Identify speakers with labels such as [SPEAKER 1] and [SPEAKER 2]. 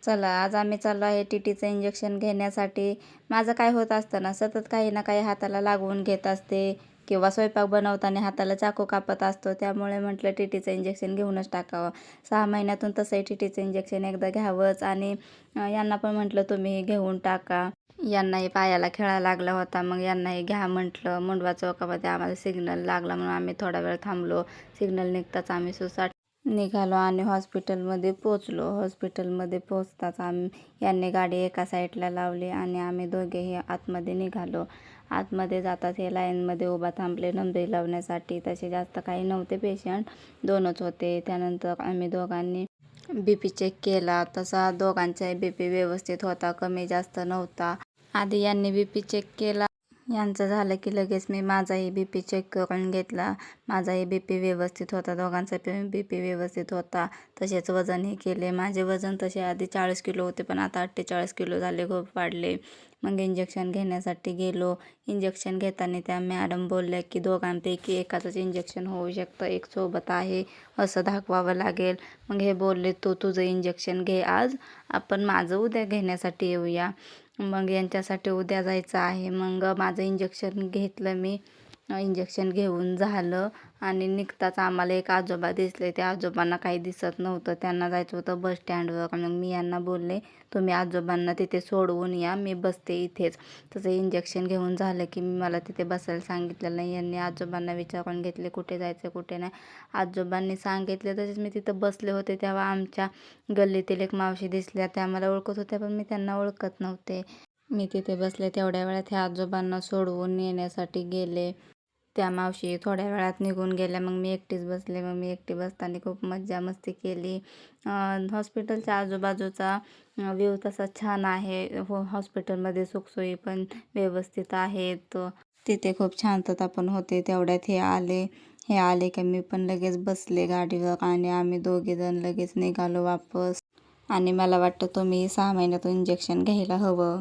[SPEAKER 1] चला, आज आम्ही चाललो आहे टीटीचं इंजेक्शन घेण्यासाठी. माझं काय होत असतं ना, सतत काही ना काही हाताला लागवून घेत असते किंवा स्वयंपाक बनवताना हाताला चाकू कापत असतो. त्यामुळे म्हटलं टीटीचं इंजेक्शन घेऊनच टाकावं. 6 महिन्यातून तसंही टीटीचं इंजेक्शन एकदा घ्यावंच आणि यांना पण म्हटलं तुम्ही घेऊन टाका. यांनाही पायाला खिळा लागला होता, मग यांनाही घ्या म्हटलं. मुंडवा चौकामध्ये आम्हाला सिग्नल लागला म्हणून आम्ही थोडा वेळ थांबलो. सिग्नल निघताच आम्ही सुसाट निघालो आणि हॉस्पिटलमध्ये पोचलो. हॉस्पिटलमध्ये पोचताच यांनी गाडी एका साईडला लावली आणि आम्ही दोघेही आतमध्ये निघालो. आतमध्ये जातात हे लाईनमध्ये उभा थांबले नंबरी लावण्यासाठी. तसे जास्त काही नव्हते पेशंट, 2च होते. त्यानंतर आम्ही दोघांनी BP चेक केला. तसा दोघांचाही BP व्यवस्थित होता, कमी जास्त नव्हता. आधी यांनी BP चेक केला. यांचं झालं की लगेच मी माझाही BP चेक करून घेतला. माझाही BP व्यवस्थित होता, दोघांचा BP व्यवस्थित होता. तसेच वजनही केले. माझे वजन तसे आधी 40 किलो होते, पण आता 48 किलो झाले, खूप वाढले. मग इंजेक्शन घेण्यासाठी गेलो. इंजेक्शन घेताना त्या मॅडम बोलल्या की दोघांपैकी एकाचंच इंजेक्शन होऊ शकतं, एक सोबत आहे असं दाखवावं लागेल. मग हे बोलले, तू तुझं इंजेक्शन घे आज, आपण माझं उद्या घेण्यासाठी येऊया. मग यांच्यासाठी उद्या जायचं आहे. मग माझं इंजेक्शन घेतलं मी. इंजेक्शन घेऊन झालं आणि निघताच आम्हाला एक आजोबा दिसले. त्या आजोबांना काही दिसत नव्हतं, त्यांना जायचं होतं बस स्टँडवर. मग मी यांना बोलले, तुम्ही आजोबांना तिथे सोडवून या, मी बसते इथेच. तसं इंजेक्शन घेऊन झालं की मला तिथे बसायला सांगितलेलं नाही. यांनी आजोबांना विचारून घेतले कुठे जायचं कुठे नाही. आजोबांनी सांगितले. तसेच मी तिथं बसले होते तेव्हा आमच्या गल्लीतील एक मावशी दिसल्या. त्या मला ओळखत होत्या, पण मी त्यांना ओळखत नव्हते. मी तिथे बसले तेवढ्या वेळात ह्या आजोबांना सोडवून येण्यासाठी गेले. त्या मावशी थोड्या वेळात निघून गेल्या. मग मी एकटीच बसले. मग मी एकटी बसताना खूप मज्जा मस्ती केली. हॉस्पिटलच्या आजूबाजूचा व्ह्यू तसा छान आहे. हॉस्पिटलमध्ये सुखसोयी पण व्यवस्थित आहेत. तिथे खूप शांतता पण होते. तेवढ्यात हे आले की मी पण लगेच बसले गाडीवर आणि आम्ही दोघेजण लगेच निघालो वापस. आणि मला वाटतं तुम्ही 6 महिन्यातून इंजेक्शन घ्यायला हवं.